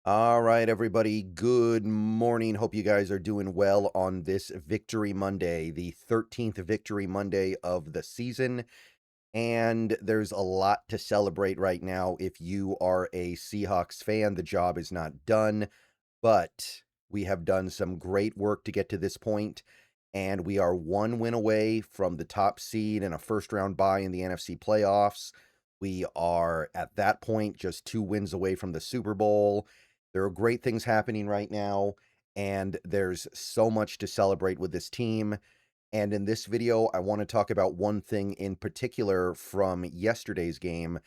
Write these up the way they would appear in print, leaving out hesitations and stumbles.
All right, everybody. Good morning. Hope you guys are doing well on this Victory Monday, the 13th Victory Monday of the season. And there's a lot to celebrate right now. If you are a Seahawks fan, the job is not done, but we have done some great work to get to this point, and we are one win away from the top seed and a first-round bye in the NFC playoffs. We are, at that point, just 2 wins away from the Super Bowl. There are great things happening right now, and there's so much to celebrate with this team. And in this video, I want to talk about one thing in particular from yesterday's game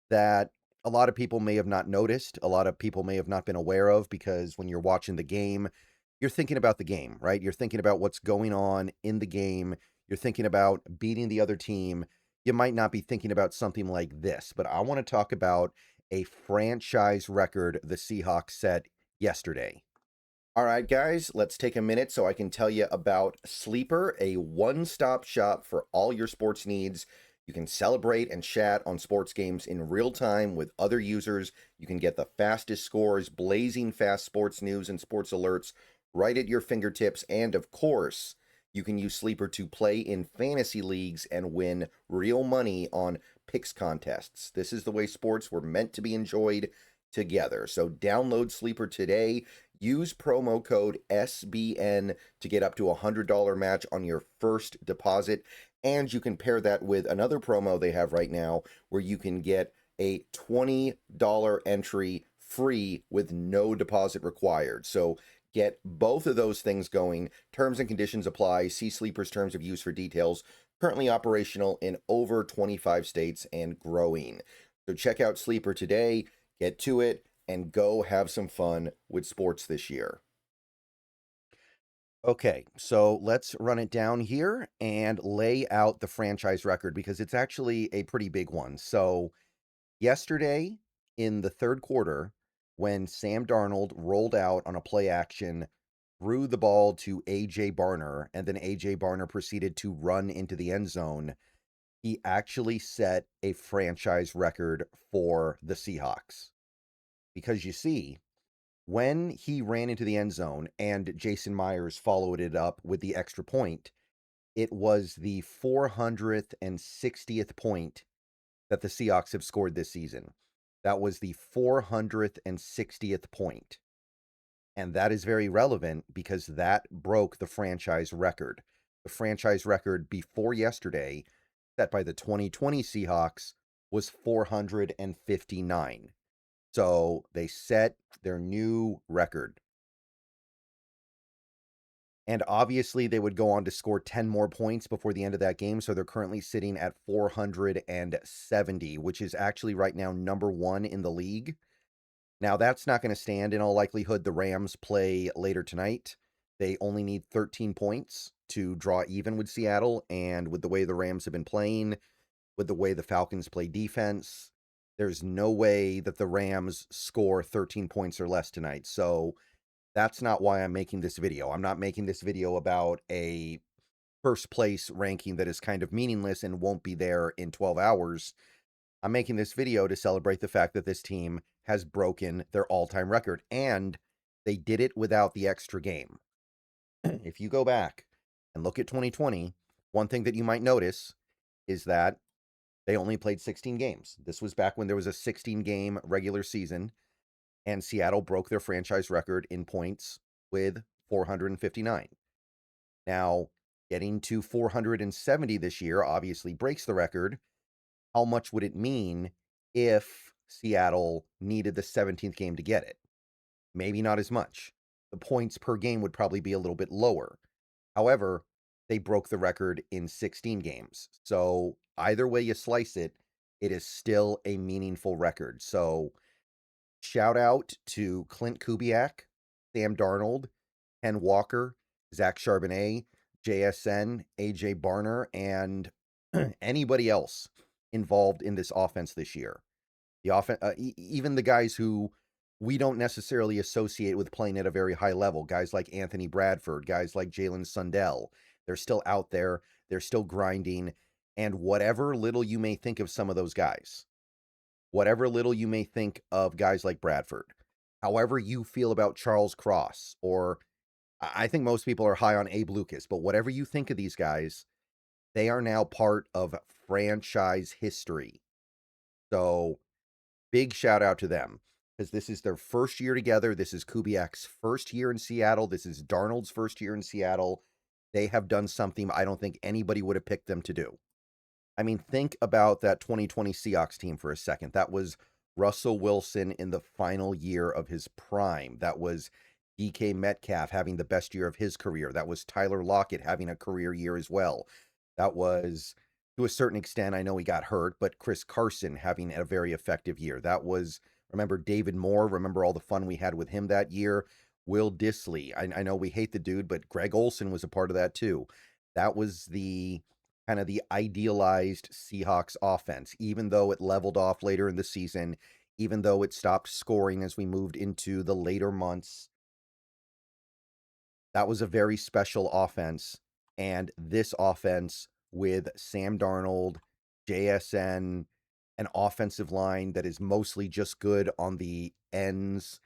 that a lot of people may have not noticed, a lot of people may have not been aware of, because when you're watching the game, you're thinking about the game, right? You're thinking about what's going on in the game. You're thinking about beating the other team. You might not be thinking about something like this, but I want to talk about a franchise record the Seahawks set yesterday. All right, guys, let's take a minute so I can tell you about Sleeper, a one-stop shop for all your sports needs. You can celebrate and chat on sports games in real time with other users. You can get the fastest scores, blazing fast sports news and sports alerts right at your fingertips. And of course, you can use Sleeper to play in fantasy leagues and win real money on picks contests. This is the way sports were meant to be enjoyed together. So download Sleeper today. Use promo code SBN to get up to a $100 match on your first deposit. And you can pair that with another promo they have right now where you can get a $20 entry free with no deposit required. So get both of those things going. Terms and conditions apply. See Sleeper's terms of use for details. Currently operational in over 25 states and growing. So check out Sleeper today. Get to it and go have some fun with sports this year. Okay, so let's run it down here and lay out the franchise record because it's actually a pretty big one. So, yesterday in the third quarter, when Sam Darnold rolled out on a play action, threw the ball to A.J. Barner, and then A.J. Barner proceeded to run into the end zone, he actually set a franchise record for the Seahawks. Because you see, when he ran into the end zone and Jason Myers followed it up with the extra point, it was the 460th point that the Seahawks have scored this season. That was the 460th point. And that is very relevant because that broke the franchise record. The franchise record before yesterday, set by the 2020 Seahawks, was 459. So they set their new record. And obviously, they would go on to score 10 more points before the end of that game. So they're currently sitting at 470, which is actually right now number 1 in the league. Now, that's not going to stand in all likelihood. The Rams play later tonight. They only need 13 points to draw even with Seattle. And with the way the Rams have been playing, with the way the Falcons play defense, there's no way that the Rams score 13 points or less tonight. So that's not why I'm making this video. I'm not making this video about a first place ranking that is kind of meaningless and won't be there in 12 hours. I'm making this video to celebrate the fact that this team has broken their all-time record, and they did it without the extra game. If you go back and look at 2020, one thing that you might notice is that they only played 16 games. This was back when there was a 16-game regular season, and Seattle broke their franchise record in points with 459. Now, getting to 470 this year obviously breaks the record. How much would it mean if Seattle needed the 17th game to get it? Maybe not as much. The points per game would probably be a little bit lower. However, they broke the record in 16 games. So either way you slice it, it is still a meaningful record. So shout out to Clint Kubiak, Sam Darnold, Ken Walker, Zach Charbonnet, JSN, AJ Barner, and anybody else involved in this offense this year. The even the guys who we don't necessarily associate with playing at a very high level, guys like Anthony Bradford, guys like Jalen Sundell, they're still out there, they're still grinding, and whatever little you may think of some of those guys, whatever little you may think of guys like Bradford, however you feel about Charles Cross, or I think most people are high on Abe Lucas, but whatever you think of these guys, they are now part of franchise history. So big shout out to them, because this is their first year together. This is Kubiak's first year in Seattle. This is Darnold's first year in Seattle. They have done something I don't think anybody would have picked them to do. I mean, think about that 2020 Seahawks team for a second. That was Russell Wilson in the final year of his prime. That was DK Metcalf having the best year of his career. That was Tyler Lockett having a career year as well. That was, to a certain extent, I know he got hurt, but Chris Carson having a very effective year. That was, remember David Moore? Remember all the fun we had with him that year? Will Dissly. I know we hate the dude, but Greg Olson was a part of that too. That was the kind of the idealized Seahawks offense, even though it leveled off later in the season, even though it stopped scoring as we moved into the later months. That was a very special offense. And this offense with Sam Darnold, JSN, an offensive line that is mostly just good on the ends,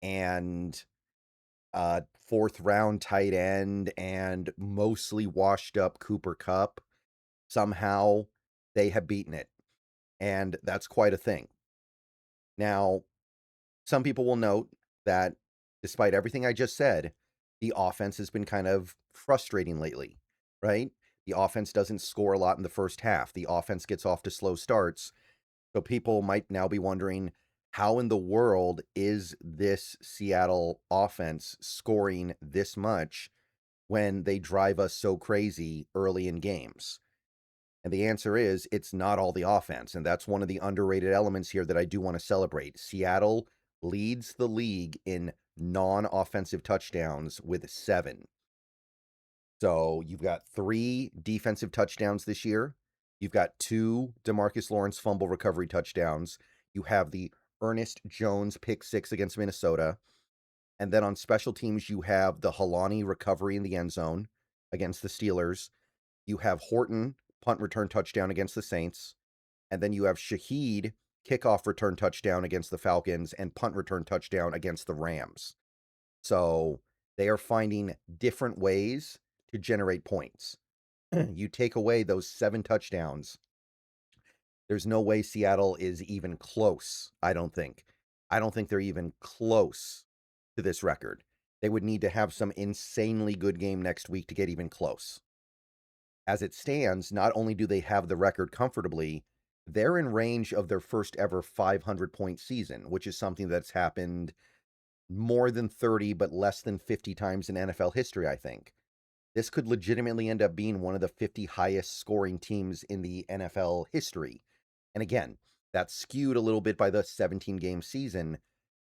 and fourth round tight end, and mostly washed up Cooper Kupp. Somehow they have beaten it. And that's quite a thing. Now, some people will note that despite everything I just said, the offense has been kind of frustrating lately, right? The offense doesn't score a lot in the first half. The offense gets off to slow starts. So people might now be wondering, how in the world is this Seattle offense scoring this much when they drive us so crazy early in games? And the answer is, it's not all the offense. And that's one of the underrated elements here that I do want to celebrate. Seattle leads the league in non-offensive touchdowns with 7. So you've got 3 defensive touchdowns this year. You've got 2 DeMarcus Lawrence fumble recovery touchdowns. You have the Ernest Jones pick 6 against Minnesota. And then on special teams, you have the Halani recovery in the end zone against the Steelers. You have Horton punt return touchdown against the Saints. And then you have Shaheed kickoff return touchdown against the Falcons and punt return touchdown against the Rams. So they are finding different ways to generate points. You take away those 7 touchdowns, there's no way Seattle is even close, I don't think. I don't think they're even close to this record. They would need to have some insanely good game next week to get even close. As it stands, not only do they have the record comfortably, they're in range of their first ever 500-point season, which is something that's happened more than 30 but less than 50 times in NFL history, I think. This could legitimately end up being one of the 50 highest scoring teams in the NFL history. And again, that's skewed a little bit by the 17-game season,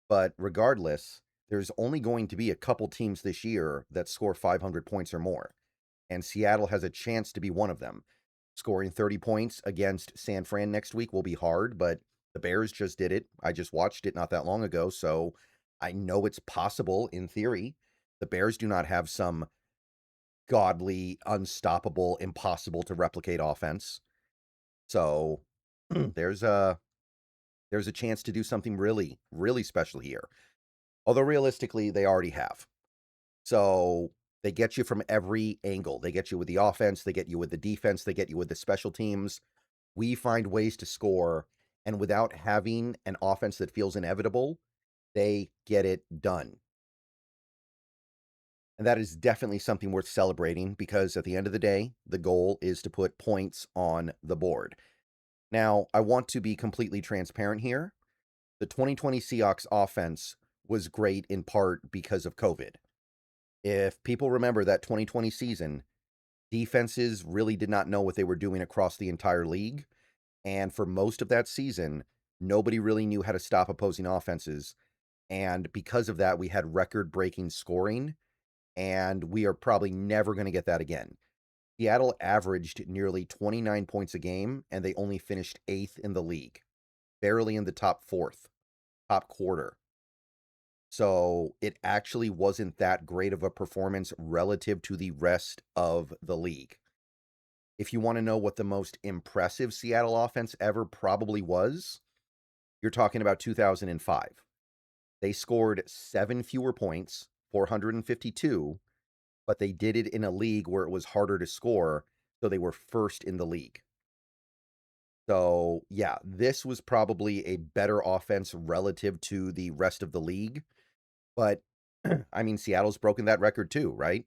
but regardless, there's only going to be a couple teams this year that score 500 points or more. And Seattle has a chance to be one of them. Scoring 30 points against San Fran next week will be hard, but the Bears just did it. I just watched it not that long ago, so I know it's possible in theory. The Bears do not have some godly, unstoppable, impossible to replicate offense. So there's a chance to do something really, really special here. Although realistically, they already have. So they get you from every angle. They get you with the offense, they get you with the defense, they get you with the special teams. We find ways to score, and without having an offense that feels inevitable, they get it done. And that is definitely something worth celebrating, because at the end of the day, the goal is to put points on the board. Now, I want to be completely transparent here. The 2020 Seahawks offense was great in part because of COVID. If people remember that 2020 season, defenses really did not know what they were doing across the entire league. And for most of that season, nobody really knew how to stop opposing offenses. And because of that, we had record-breaking scoring, and we are probably never going to get that again. Seattle averaged nearly 29 points a game, and they only finished 8th in the league, barely in the top quarter. So it actually wasn't that great of a performance relative to the rest of the league. If you want to know what the most impressive Seattle offense ever probably was, you're talking about 2005. They scored 7 fewer points, 452, but they did it in a league where it was harder to score, so they were first in the league. So, yeah, this was probably a better offense relative to the rest of the league. But, I mean, Seattle's broken that record too, right?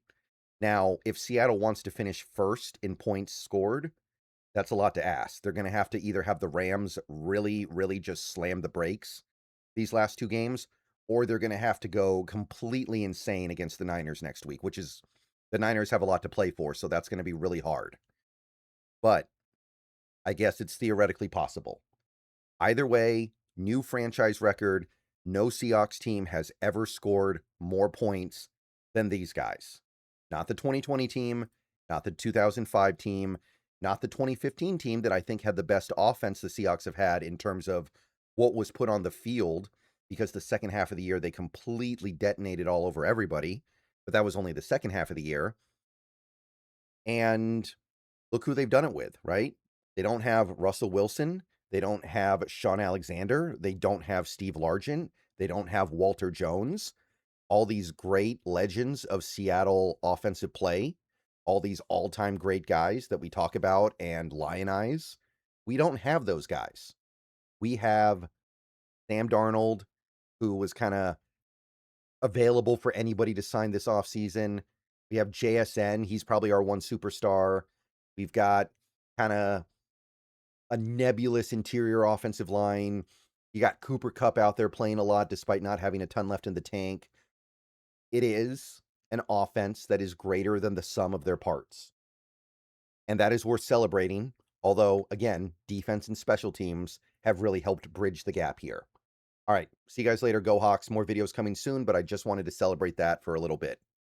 Now, if Seattle wants to finish first in points scored, that's a lot to ask. They're going to have to either have the Rams really, really just slam the brakes these last 2 games, or they're going to have to go completely insane against the Niners next week, which is, the Niners have a lot to play for, so that's going to be really hard. But I guess it's theoretically possible. Either way, new franchise record. No Seahawks team has ever scored more points than these guys. Not the 2020 team, not the 2005 team, not the 2015 team that I think had the best offense the Seahawks have had in terms of what was put on the field, because the second half of the year they completely detonated all over everybody, but that was only the second half of the year. And look who they've done it with, right? They don't have Russell Wilson. They don't have Sean Alexander. They don't have Steve Largent. They don't have Walter Jones. All these great legends of Seattle offensive play, all these all-time great guys that we talk about and lionize. We don't have those guys. We have Sam Darnold, who was kind of available for anybody to sign this offseason. We have JSN. He's probably our one superstar. We've got kind of a nebulous interior offensive line. You got Cooper Kupp out there playing a lot despite not having a ton left in the tank. It is an offense that is greater than the sum of their parts. And that is worth celebrating. Although, again, defense and special teams have really helped bridge the gap here. All right, see you guys later. Go Hawks. More videos coming soon, but I just wanted to celebrate that for a little bit.